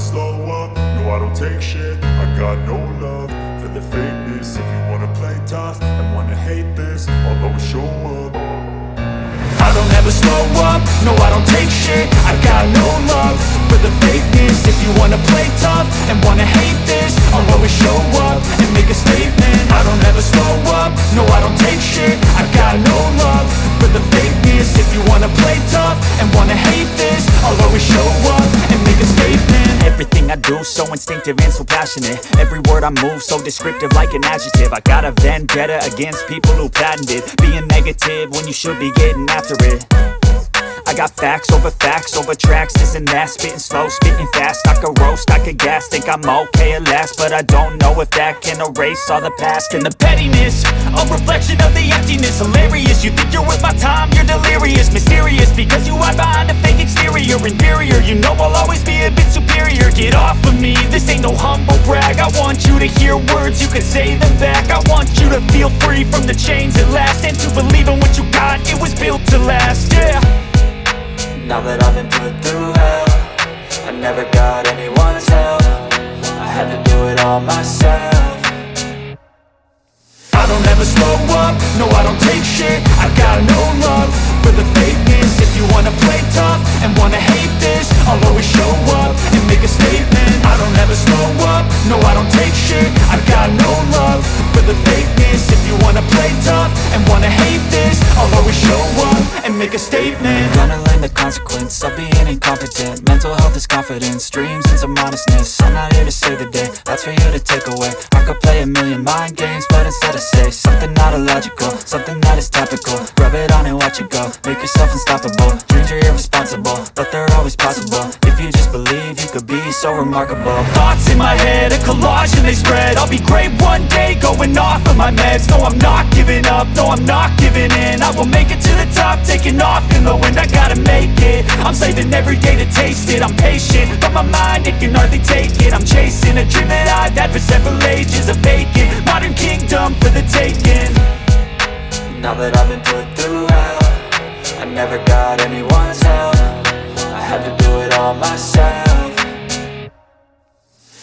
slow up, no I don't take shit. I got no love for the fakeness. If you wanna play tough and wanna hate this, I'll always show up. I don't ever slow up, no I don't take shit. I got no love for the fakeness. If you wanna play tough and wanna hate this, I'll always show up and make a statement. I don't ever slow up, no I don't take shit. I got no love for the fakeness. If you wanna play tough and wanna hate this, I'll always show up and make a statement. Everything I do so instinctive and so passionate. Every word I move so descriptive like an adjective. I got a vendetta against people who patented being negative when you should be getting after it. I got facts over tracks, this and that. Spitting slow, spitting fast. I could roast, I could gas. Think I'm okay at last, but I don't know if that can erase all the past. And the pettiness, a reflection of the emptiness. Hilarious, you think you're worth my time, you're delirious. Mysterious, because you hide behind a fake exterior. Inferior, you know I'll always be a bit superior. Get off of me, this ain't no humble brag. I want you to hear words, you can say them back. I want you to feel free from the chains at last, and to believe in what you got, it was built to last, yeah. Now that I've been put through hell, I never got anyone's help. I had to do it all myself. I don't ever slow up, no I don't take shit. I got no love for the fakeness. If you wanna play tough and wanna hate this, I'll always show up and make a statement. I don't ever slow up, no I don't take shit. I got no love for the fakeness. If you wanna play tough and wanna hate this, I'll always show up and make a statement. Gonna learn the consequence of being incompetent. Mental health is confidence, dreams and some honestness. I'm not here to save the day, that's for you to take away. I could play a million mind games, but instead I say something not illogical, something that is topical. Rub it on and watch it go, make yourself unstoppable. Dreams are irresponsible, but they're always possible. If you just believe, you could be so remarkable. Thoughts in my head, a collage and they spread. I'll be great one day, going off of my meds. No, I'm not giving up, no, I'm not giving in. I will make it to the top, taking off in the wind. I gotta make it, I'm saving every day to taste it. I'm patient, but my mind, it can hardly take it. I'm chasing a dream that I've had for several ages. A vacant, modern kingdom for the taking. Now that I've been put through hell, I never got anyone's help. I had to do it all myself.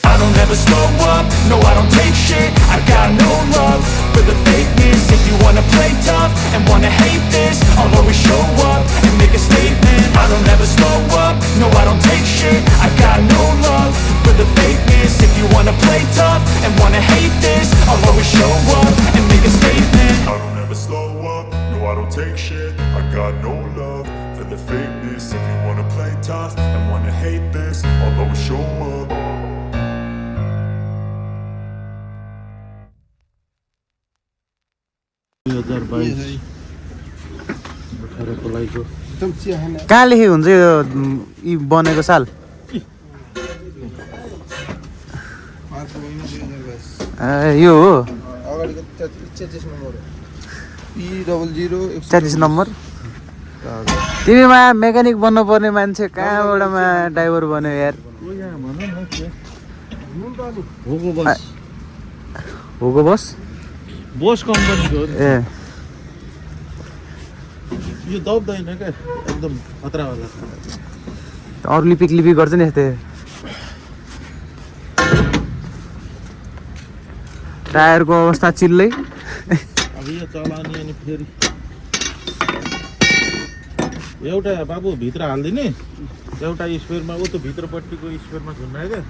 I don't ever slow up, no I don't take shit. I got no love for the fakeness. If you wanna play tough and wanna hate this, I'll always show up and make a statement. I don't ever slow up, no I don't take shit. I got no love for the fakeness. If you wanna play tough and wanna hate this, I'll always show up and make a statement. I don't ever slow up, no I don't take shit. I got no love for the fakeness. If you wanna play tough and wanna hate this, I'll always show up. कहाँ लेखेको हुन्छ यो बनेको साल? यो हो 46 number. तिमीमा mechanic बन्नु पर्ने मान्छे कहाँबाटमा ड्राइभर बन्यो यार? होको बस बोस कम्पनीको ए यो दब्दैन क्या, एकदम खतरावाला। अरू लिपिक गर्छ नि यस्तै। टायरको अवस्था चिल्लै। अब यो चलाउने अनि फेरि एउटा बाबु भित्र हालिदिने, एउटा स्पेयरमा ऊ त्यो भित्रपट्टिको स्पेयरमा झुन्डायो क्या,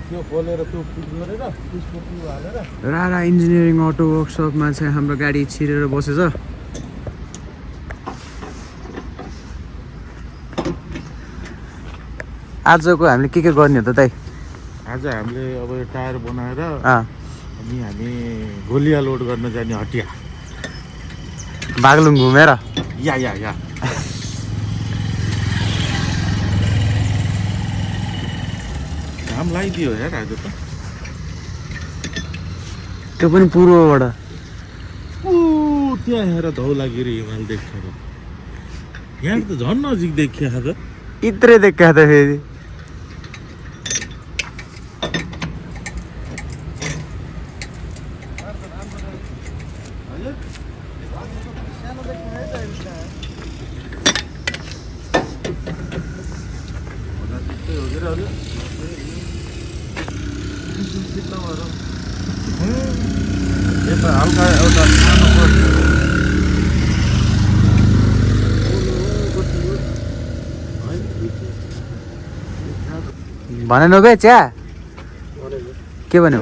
त्यो खोलेर त्यो फिट गरेर त्यसको ट्युब हालेर। रारा इन्जिनियरिङ अटो वर्कसपमा चाहिँ हाम्रो गाडी छिरेर बसेछ। आजको हामीले के गर्ने हो त दाइ? आज हामीले अब यो टायर बनाएर अनि हामी गोलिया लोड गर्न जाने हटिया बागलुङ घुमेर या घाम लगाइदियो यार आज त। त्यो पनि पूर्वबाट त्यहाँ हेर धौलागिरी हिमाल देख्छ। यहाँ त झन् नजिक देखिया त, इत्रै देखा त फेरि। यता हल्का एउटा सानो भनेन बे चिया के भन्यो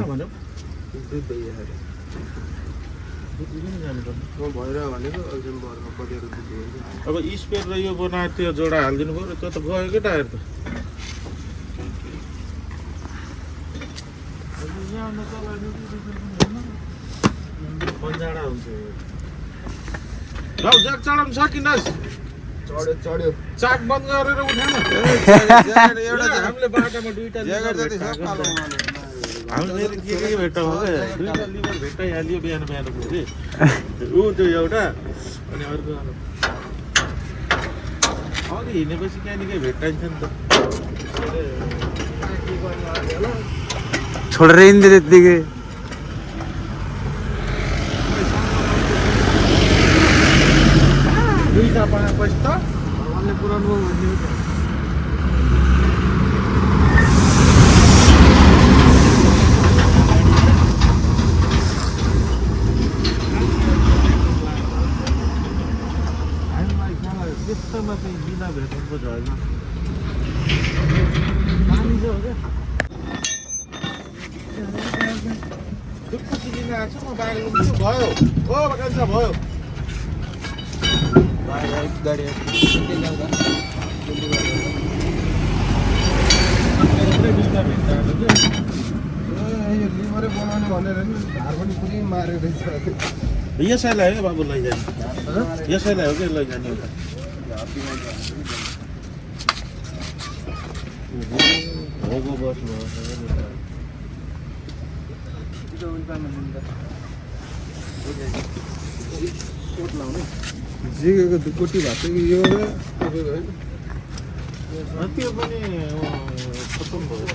अब स्पेयर र यो बनाएर त्यो जोडा हालिदिनु पऱ्यो त्यो त गयो क्या टायर त पन्जाडा हुन्छ ज्याक चढाउनु सकिनस् चढ्यो चाक बन्द गरेर उठाउन हामीले बाटोमा दुईटा हामीले के भेट्टा भयो क्या दुईटा लिभर भेट्टाइहाल्यो बिहान बिहान फेरि ऊ त्यो एउटा अनि अर्को अघि हिँडेपछि कहाँदेखि भेट्टाइन्छ नि त छोडेर हिँड्दै त्यत्तिकै दुईटा पाएपछि त भगवानले पुरानो भनिदियो त्यस्तोमा चाहिँ बिना भेट्नुको झैन पानी चाहिँ हो क्या दुःख दिन आएको छु म बाहिर भयो ओ कान्छा भयो गाडी लिभरै बनाउने भनेर नि धार पनि पुरै मारेको रहेछ यसैलाई हो बाबु लैजाने यसैलाई हो क्या लैजाने एउटा भोगो बस्नु जिगेको दुकोटी भएको कि यो तपाईँको होइन त्यो पनि खतम भयो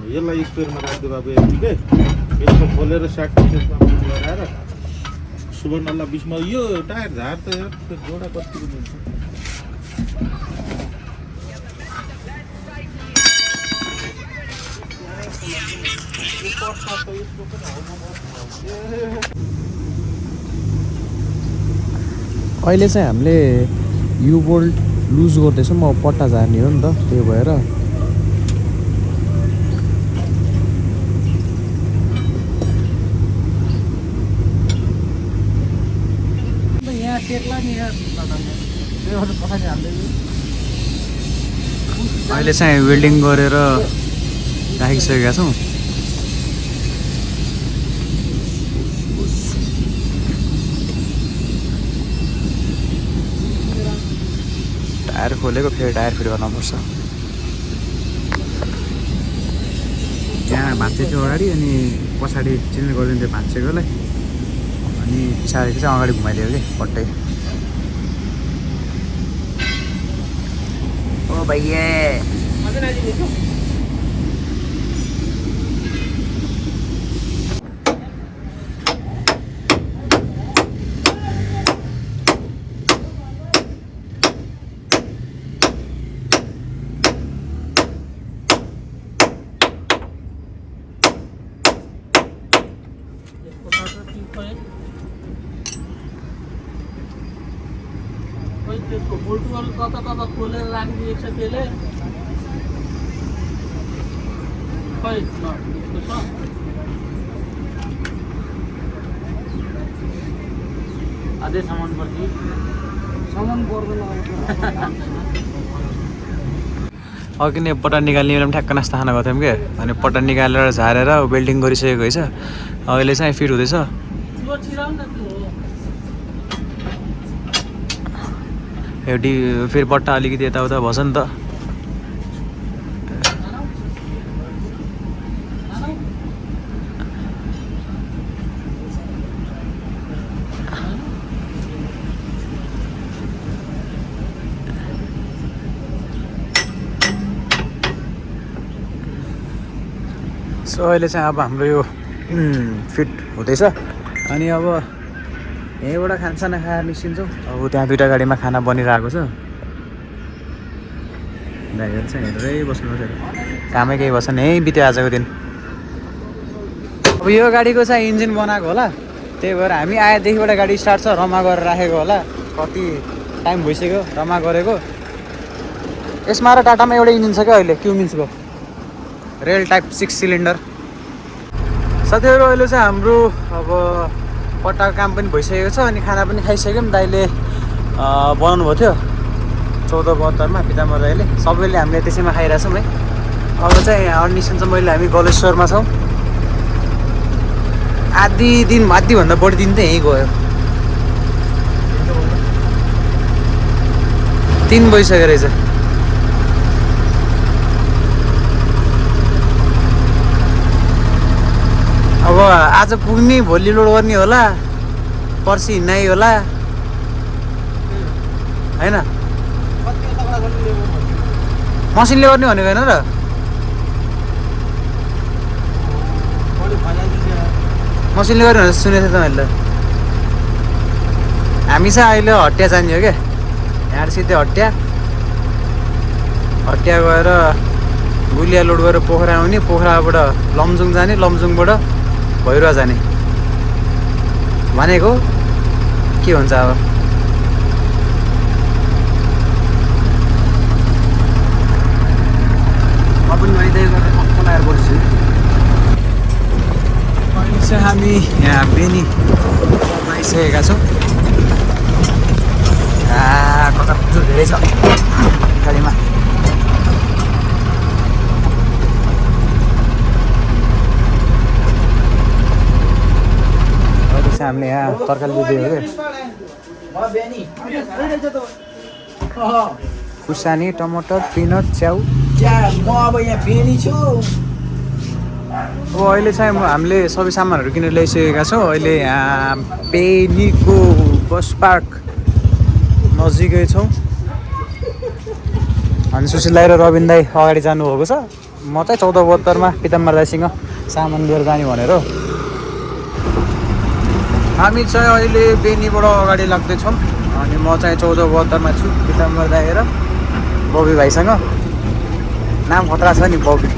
यसलाई स्पेयरमा राखिदियो बाबु यतिकै यसको खोलेर स्याक्टी त्यसमा गराएर सुवर्णलाई बिचमा यो टायर झार त यार त्यो जोडा कतिको दिन्छ अहिले चाहिँ हामीले यु बोल्ट लुज गर्दैछौँ म पट्टा झार्ने हो नि त त्यही भएर अहिले चाहिँ वेल्डिङ गरेर राखिसकेका छौँ टायर खोलेको फेरि टायर फिट गर्नुपर्छ यहाँ भाँचेको अगाडि अनि पछाडि चेन्ज गरिदिन्थ्यो भाँचेकोलाई अनि पछाडि चाहिँ अगाडि घुमाइदियो कि पट्टै ओ भैया त्यसको बोल्टुहरू कता कता खोलेर राखिदिएको छ त्यसले खै त्यसको छ अझै सामान पर्छ सामान पर्दैन अघि नै पट्टा निकाल्ने बेलामा ठ्याक्क नास्ता खाना गएको थियौँ क्या अनि पट्टा निकालेर झारेर वेल्डिङ गरिसकेको रहेछ अहिले चाहिँ फिट हुँदैछ त्यो छिराउ न त्यो एउटी फेरि पट्टा अलिकति यताउता भन्छ नि त सो अहिले चाहिँ अब हाम्रो यो फिट हुँदैछ अनि अब यहीँबाट खानसाना खाएर निस्किन्छौँ अब त्यहाँ दुईवटा गाडीमा खाना बनिरहेको छ दाइहरू चाहिँ हेरेरै बस्नुपर्छ कामै केही बस्छ नि है बित्यो आजको दिन अब यो गाडीको चाहिँ इन्जिन बनाएको होला त्यही भएर हामी आएदेखिबाट गाडी स्टार्ट छ रमा गरेर राखेको होला कति टाइम भइसक्यो रमा गरेको यसमा र टाटामा एउटै इन्जिन छ क्या अहिले क्युमिन्सको रेल टाइप 6 सिलिन्डर साथीहरू अहिले चाहिँ हाम्रो अब पट्टाको काम पनि भइसकेको छ अनि खाना पनि खाइसक्यौँ दाइले बनाउनु भएको थियो 1472 पिताम्बर दाइले सबैले हामीले त्यसैमा खाइरहेछौँ है अब चाहिँ अर्निसन चाहिँ मैले हामी गलेश्वरमा छौँ आधीभन्दा बढी दिन चाहिँ यहीँ गयो 3 बजिसक्यो रहेछ अब आज पुग्ने भोलि लोड गर्ने होला पर्सि हिँड्नै होला होइन मसिनले गर्ने भनेको होइन र मसिनले गर्ने भनेर सुनेको थिएँ त मैले हामी चाहिँ अहिले हटिया जाने हो क्या यहाँ सिधै हटिया गएर गुलिया लोड गरेर पोखरा आउने पोखराबाट लमजुङ जाने लमजुङबाट भैरुवा जाने भनेको के हुन्छ अब म पनि नैदै गरेर पलाएर बस्छु अहिले चाहिँ हामी यहाँ बेनी आइसकेका छौँ कता पुग्छु धेरै छ गाडीमा हामीले यहाँ तरकारी लिँदै हो क्या खुर्सानी टमाटर पिनट च्याउ म अब यहाँ बेनी छु अब अहिले चाहिँ हामीले सबै सामानहरू किनेर ल्याइसकेका छौँ अहिले यहाँ बेनीको बस पार्क नजिकै छौँ अनि सुशील दाइ र रविन दाइ अगाडि जानुभएको छ म चाहिँ 1472 पिताम्बर दाइसँग सामान लिएर जाने भनेर हामी चाहिँ अहिले बेनीबाट अगाडि लाग्दैछौँ अनि म चाहिँ 1472 छु पिताम्बर दाइ र बबी भाइसँग नाम खतरा छ नि बबी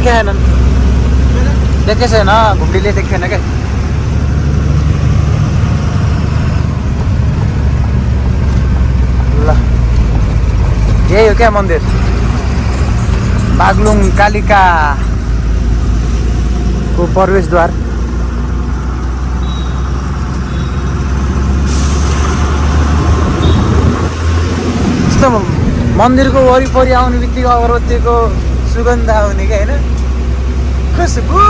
छैनन् देखेको छैन घुम्डीले देखेन क्या ल यही हो क्या मन्दिर बागलुङ कालिकाको प्रवेशद्वार यस्तो मन्दिरको वरिपरि आउने बित्तिकै अगरबत्तीको सुगन्ध आउने क्या होइन खुसबु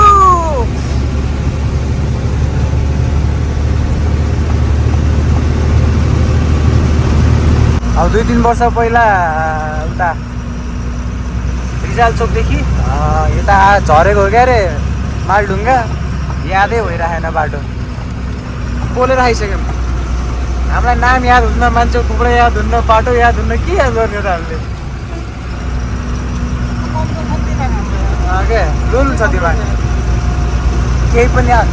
अब 2-3 वर्ष पहिला उता रिजाल चोकदेखि यता झरेको हो क्या अरे मालढुङ्गा यादै भइरहेन बाटो पोलेर आइसक्यौँ हामीलाई नाम याद हुन्न मान्छे थुप्रै याद हुन्न बाटो याद हुन्न के याद गर्ने त हामीले क्या डुल छ दिमाग केही पनि याद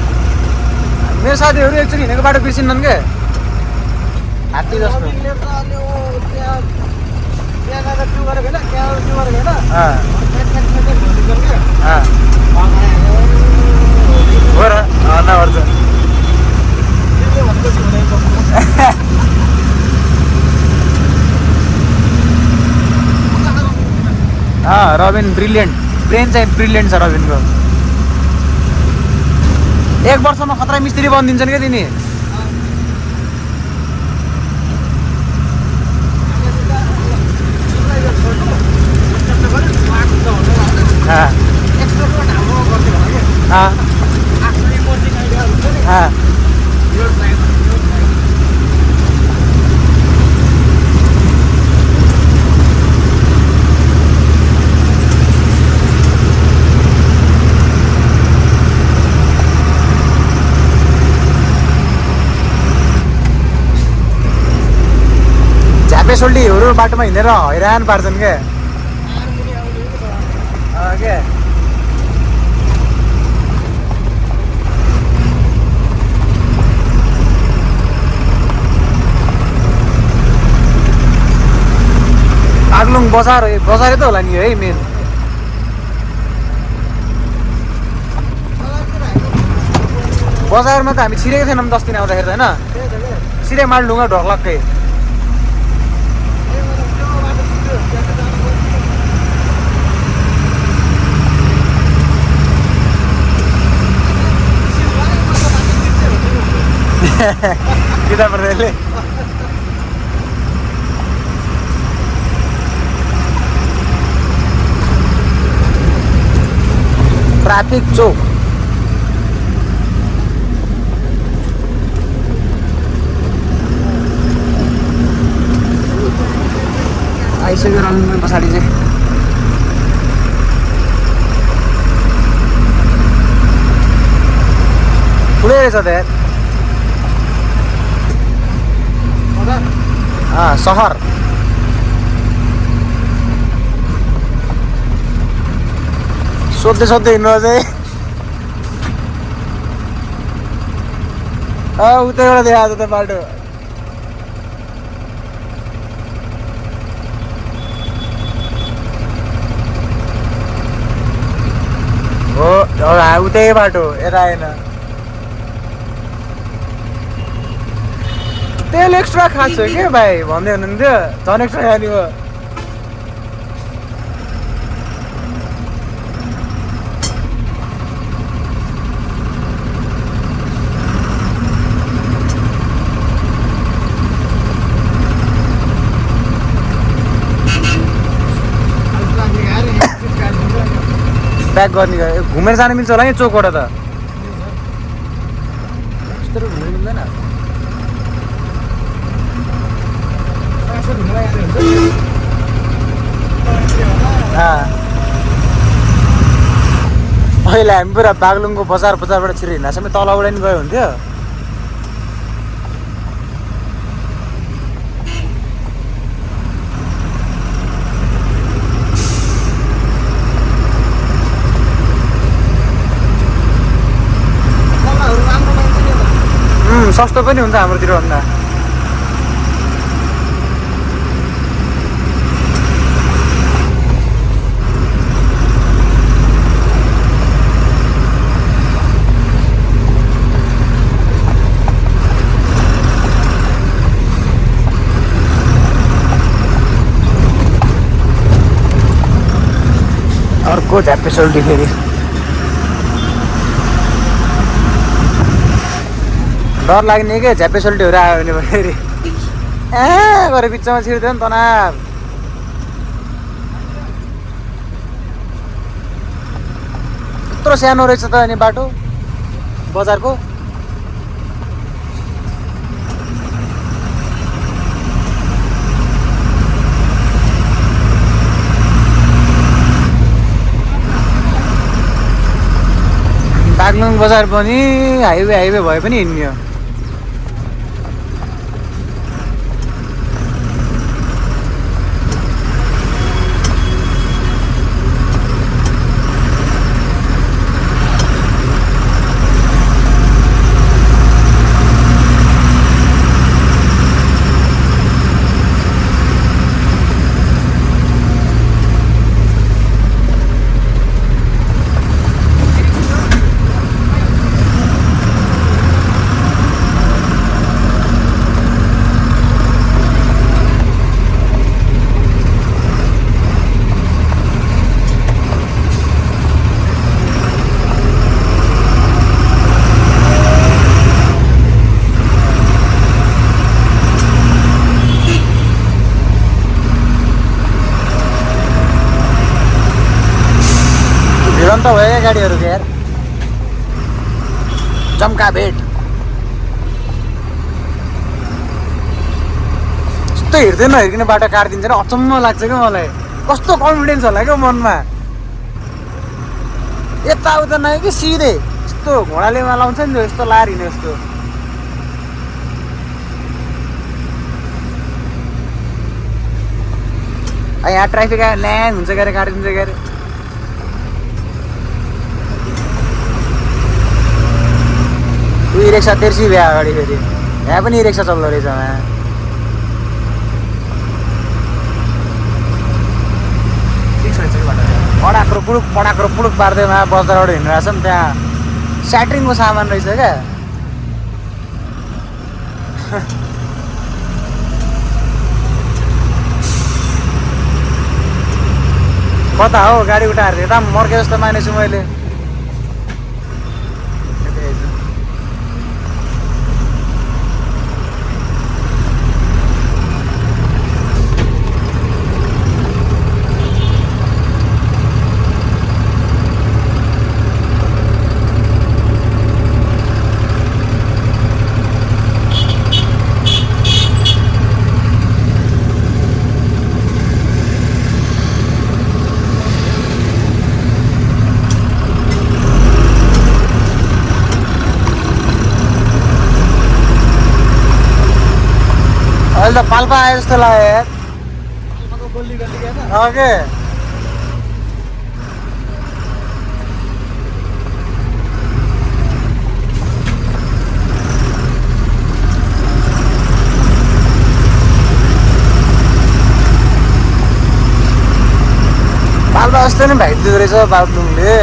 मेरो साथीहरू एकचोटि हिँडेको बाटो बिर्सिन्नन् क्या हात्ती जस्तो हो र नभर्छ रबिन ब्रिलियन्ट ब्रेन चाहिँ ब्रिलियन्ट छ रबिनको 1 वर्षमा खतरा मिस्त्री बनिदिन्छन् क्या तिनी सोल्टीहरू बाटोमा हिँडेर हैरान पार्छन् क्या क्या बागलुङ बजारै त होला नि है मेन बजारमा त हामी छिरेको थिएनौँ 10 दिन आउँदाखेरि त होइन सिधै मालढुङ्गा ढोक्लक्कै kita berdele traffic चौक आइसक्यो रमिङ पछाडि चाहिँ ठुलै रहेछ त सहर सोध्दै हिँड्नु चाहिँ उतैबाट देखाएको त बाटो हो उतै बाटो यता आएन तेल एक्स्ट्रा खान्छ के भाइ भन्दै हुनुहुन्थ्यो झन् एक्स्ट्रा खाने भयो ब्याक गर्ने घुमेर जानु मिल्छ होला नि चोकबाट त यस्तो घुमेर मिल्दैन अहिले हामी पुरा बागलुङको बजारबाट छिरेर हिँड्दासम्म तलबाट नि गयो हुन्थ्यो सस्तो पनि हुन्छ हाम्रोतिर भन्दा को झ्याप्पे सोल्टी फेरि डर लाग्ने क्या झ्याप्पे सोल्टीहरू आयो भने फेरि गरेर बिचमा छिर्दैन तनाव यत्रो सानो रहेछ त अनि बाटो बजारको बागलुङ बजार पनि हाइवे भए पनि हिँड्ने हो त भयो क्या गाडीहरूको यार जम्का भेट यस्तो हिँड्दैन हिँड्ने बाटो काटिदिन्छ र अचम्म लाग्छ क्या मलाई कस्तो कन्फिडेन्स होला क्या मनमा यताउता नआयो कि सिधै यस्तो घोडाले लाउँछ नि यस्तो लाएर हिँड्यो यस्तो यहाँ ट्राफिक आयो ल्याङ हुन्छ गरे काटिदिन्छ गरे ई रिक्सा तेर्सी भ्या अगाडि फेरि यहाँ पनि रिक्सा चल्दो रहेछ पडाक्रो पुडुक पार्दैमा बजारबाट हिँडिरहेछ नि त्यहाँ स्याट्रिङको सामान रहेछ क्या कता हो गाडी उठाएर यता मर्के जस्तो मानेछु मैले अहिले त पाल्पा आयो जस्तो लाग्यो यार ओके पाल्पा जस्तो नि भाइदिँदो रहेछ बागलुङले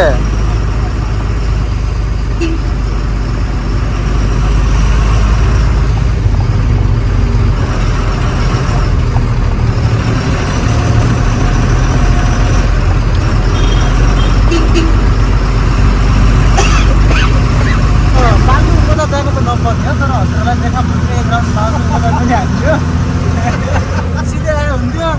सिधै आयो हुन्थ्यो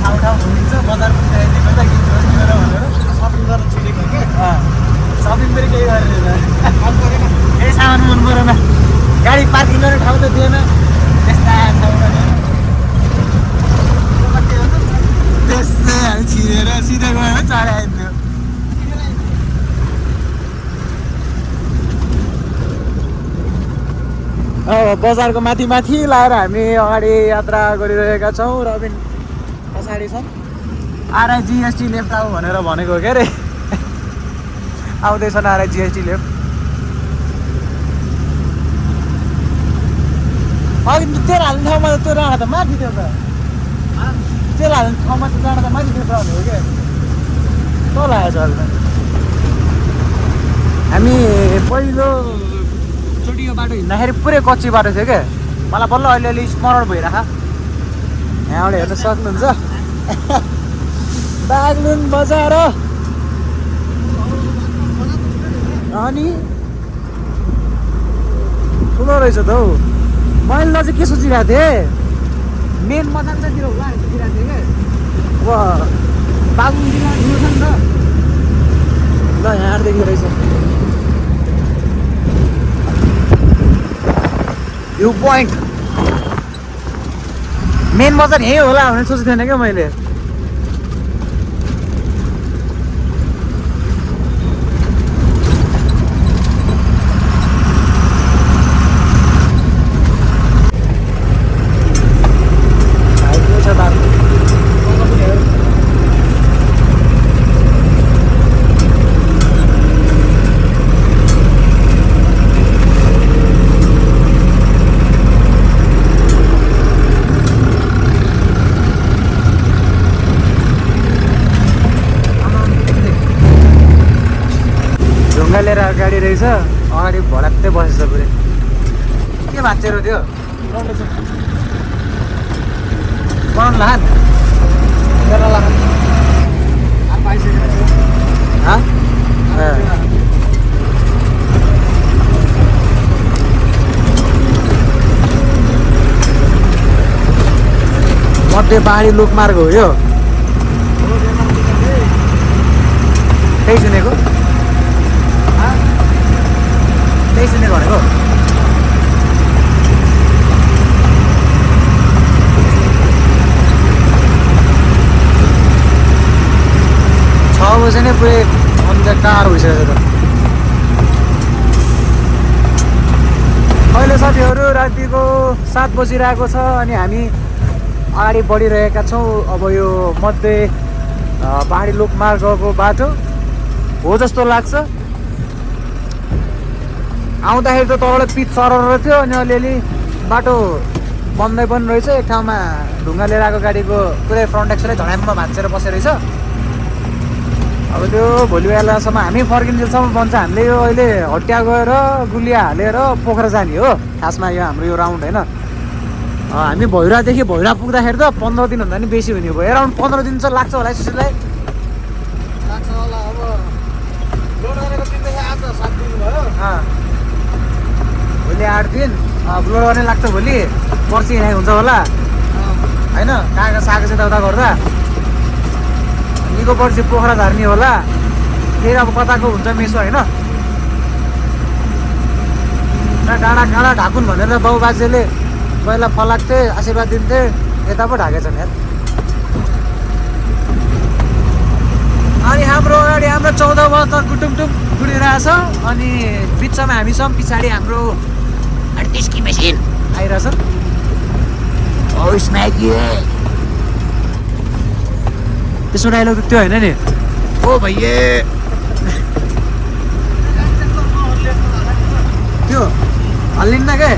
ठाउँ ठाउँ घुमिन्छ बजार पनि देखाइदिएको त गीत भनेर सपिङ गर्न छुटेको क्या सपिङ पनि केही गरेन मन परेन केही सामान मन परेन गाडी पार्किङ गर्ने ठाउँ त दिएन त्यस्ता ठाउँमा त्यसै हामी छिरेर सिधै गएर चाँडै आइन्थ्यो बजारको माथि माथि लाएर हामी अगाडि यात्रा गरिरहेका छौँ र पनि पछाडि छन् आरआई जिएसटी लेफ्ट आऊ भनेर भनेको के अरे आउँदैछन् आरआई जिएसटी लेफ्ट अघि तेल हाल्ने ठाउँमा त त्यो डाँडा त माथि थियो त तेल हाल्ने ठाउँमा त डाँडा त माथि थियो हो क्या तल आएछ अहिले हामी पहिलो यो बाटो हिँड्दाखेरि पुरै कच्ची बाटो थियो क्या मलाई बल्ल अलिअलि स्मरण भइरह यहाँबाट हेर्न सक्नुहुन्छ बागलुङ बजार अनि ठुलो रहेछ त हौ। मैले ल चाहिँ के सोचिरहेको थिएँ मेन बजार चाहिँ तिर होला सोचिरहेको थिएँ क्या। अब बागलुङ जिल्ला ठुलो छ नि त। ल यहाँदेखि रहेछ भ्यू पोइन्ट। मेन बजार यही होला भनेर सोचेको थिएन क्या मैले। लिएर गाडी रहेछ अगाडि भडाक्कै बसेछ पुरै। के भाँचेर त्यो बनाउनु लान मध्य पहाडी लोकमार्ग हो यो। त्यही सुनेको त्यही सुनेको भनेको। 6 बजे नै पुरै अन्धकार भइसकेको छ। अहिले साथीहरू रातिको 7 बजिरहेको छ अनि हामी अगाडि बढिरहेका छौँ। अब यो मध्य पहाडी लोकमार्गको बाटो हो जस्तो लाग्छ। आउँदाखेरि त तलबाट पिच सरर थियो अनि अलिअलि बाटो बन्दै पनि रहेछ। एक ठाउँमा ढुङ्गा लिएर आएको गाडीको पुरै फ्रन्ट एक्सलै झड्याम्म भाँचेर बसेर रहेछ। अब त्यो भोलि बेलासम्म हामी फर्किन्जेलसम्म बन्छ। हामीले यो अहिले हटिया गएर गुलिया हालेर पोखरा जाने हो खासमा यो हाम्रो यो राउन्ड होइन। हामी भैरादेखि भैरा पुग्दाखेरि त 15 दिनभन्दा नि बेसी हुने भयो। एराउन्ड 15 दिन चाहिँ लाग्छ होला सुशीललाई। लाग्छ होला। अब लोड गरेको दिनदेखि आज 7 दिन भयो। भोलि 8 दिन लोड गर्ने लाग्छ। भोलि पर्सि हिँडाइ हुन्छ होला होइन। कहाँ साग यताउता गर्दा निको पर्सि पोखरा झार्ने होला। फेरि अब कताको हुन्छ मेसो होइन। डाँडा काँडा ढाकुन भनेर बाउ बाजेले पहिला फलाक्थे आशीर्वाद दिन्थे। यता पो ढाकेछन् यार। अनि हाम्रो अगाडि हाम्रो 14 बज त कुटुमटुम गुडिरहेछ। अनि बिचमा हामी छौँ। पछाडि हाम्रो 38 की मेसिन आइरहेछ। त्यसो डाइलग त्यो होइन नि। ओ भैया त्यो हल्लिन्न के